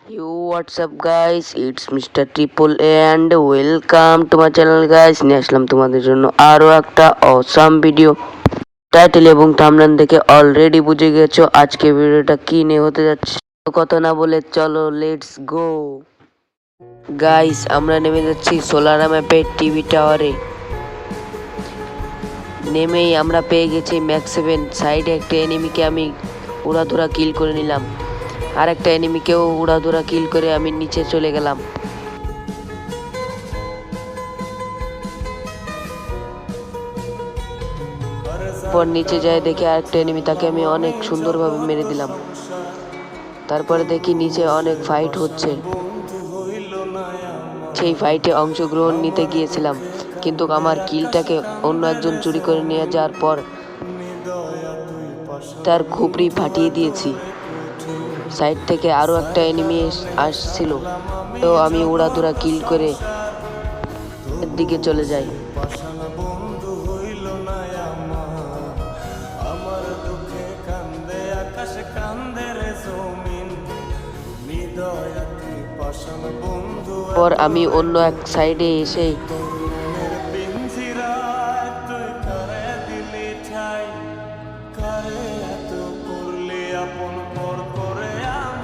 Yo, what's up guys? It's Mr. Triple A and welcome to my channel guys. নিয়ে আসলাম তোমাদের জন্য আরো একটা অসাম ভিডিও। টাইটেল এবং থাম্বনেল দেখে অলরেডি বুঝে গেছো আজকে ভিডিওটা কি নিয়ে হতে যাচ্ছে। তো কথা না বলে চলো লেটস গো। গাইস আমরা নেমে যাচ্ছি সোলারা ম্যাপের টিভি টাওয়ারে। নেমেই আমরা পেয়ে গেছি ম্যাক্স 7। সাইডে একটা এনিমিকে আমি উড়াধুরা কিল করে নিলাম। আর একটা এনিমিকেও উড়াধুরা কিল করে আমি নিচে চলে গেলাম। পর নিচে যায় দেখি আরেকটা এনিমি, তাকে আমি অনেক সুন্দরভাবে মেরে দিলাম। তারপরে দেখি নিচে অনেক ফাইট হচ্ছে। সেই ফাইটে অংশগ্রহণ নিতে গিয়েছিলাম, কিন্তু আমার কিলটাকে অন্য একজন চুরি করে নিয়ে যাওয়ার পর তার খুপড়ি ফাটিয়ে দিয়েছি। সাইড থেকে আরো একটা এনিমি আসছিল, তো আমি উড়াধুরা কিল করে এর দিকে চলে যাই। পর আমি অন্য এক সাইডে এসে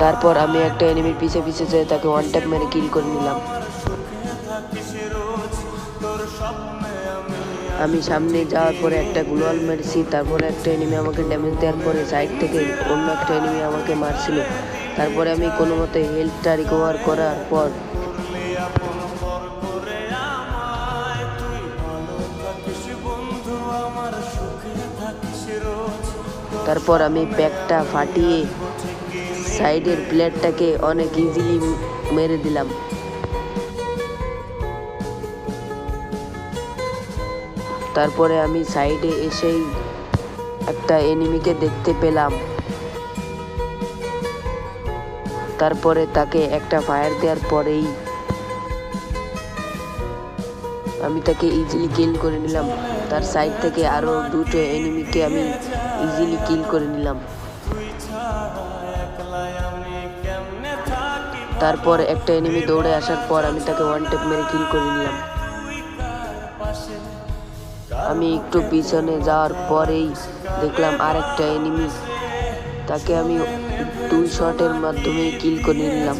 তারপর আমি একটা এনিমির পিছে পিছে যেয়ে তাকে ওয়ান ট্যাপ মেরে কিল করে নিলাম। আমি সামনে যাওয়ার পরে একটা গ্লোয়াল মেরেছি। তারপরে একটা এনিমি আমাকে ড্যামেজ দেওয়ার পরে সাইড থেকে অন্য একটা এনিমি আমাকে মারছিল। তারপরে আমি কোনো মতে হেলথটা রিকভার করার পর আমি প্যাকটা ফাটিয়ে সাইডের প্লেয়ারটাকে অনেক ইজিলি মেরে দিলাম। তারপরে আমি সাইডে এসেই একটা এনিমিকে দেখতে পেলাম। তারপরে তাকে একটা ফায়ার দেওয়ার পরেই আমি তাকে ইজিলি কিল করে নিলাম। তার সাইড থেকে আরো দুটো এনিমিকে আমি ইজিলি কিল করে নিলাম। তারপর একটা এনিমি দৌড়ে আসার পর আমি তাকে ওয়ান ট্যাপ মেরে কিল করে নিলাম। আমি একটু পিছনে যাওয়ার পরেই দেখলাম আর একটা এনিমি, তাকে আমি 2 শটের মাধ্যমে কিল করে নিলাম।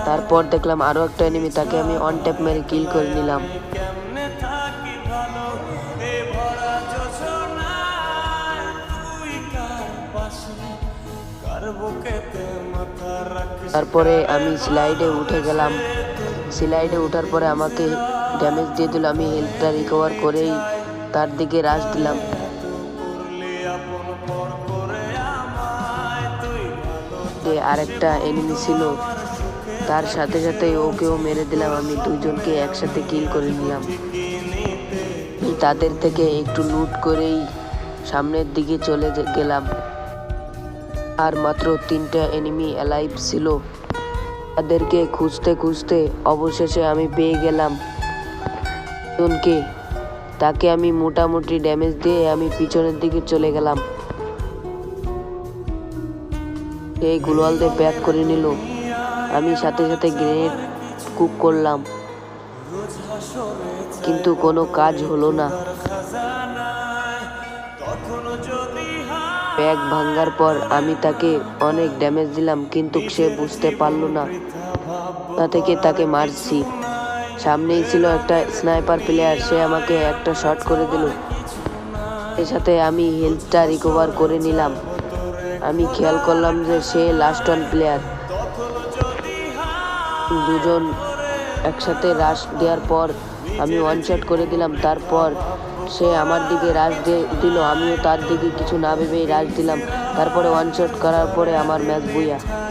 তারপর দেখলাম আরো একটা এনিমি, তাকে আমি ওয়ান ট্যাপ মেরে কিল করে নিলাম। তারপরে আমি স্লাইডে উঠে গেলাম। স্লাইডে ওঠার পরে আমাকে ড্যামেজ দিয়ে দিল। আমি হেলথটা রিকভার করেই তার দিকে রাশ দিলাম। আরেকটা এনিমি ছিল, তার সাথে সাথে ওকেও মেরে দিলাম। আমি দুইজনকে একসাথে কিল করে নিলাম। তাদের থেকে একটু লুট করেই সামনের দিকে চলে গেলাম। আর মাত্র 3টা এনিমি অ্যালাইভ ছিল। তাদেরকে খুঁজতে খুঁজতে অবশেষে আমি পেয়ে গেলাম একজনকে। তাকে আমি মোটামুটি ড্যামেজ দিয়ে আমি পিছনের দিকে চলে গেলাম। সেই গ্লোয়াল দিয়ে প্যাক করে নিল। আমি সাথে সাথে গ্রেনেড কুক করলাম, কিন্তু কোনো কাজ হলো না। প্যাক ভাঙার পর আমি তাকে অনেক ড্যামেজ দিলাম, কিন্তু সে বুঝতে পারলো না। তা থেকে তাকে মারছি। সামনেই ছিল একটা স্নাইপার প্লেয়ার, সে আমাকে একটা শট করে দিল। এর সাথে আমি হেলথটা রিকভার করে নিলাম। আমি খেয়াল করলাম যে সে লাস্ট ওয়ান প্লেয়ার। দুজন একসাথে রাশ দেওয়ার পর আমি ওয়ান শট করে দিলাম। তারপর সে আমার দিকে রাশ দিল, আমিও তার দিকে কিছু না ভেবেই রাশ দিলাম। তারপরে ওয়ান শট করার পরে আমার ম্যাচ বুইয়া।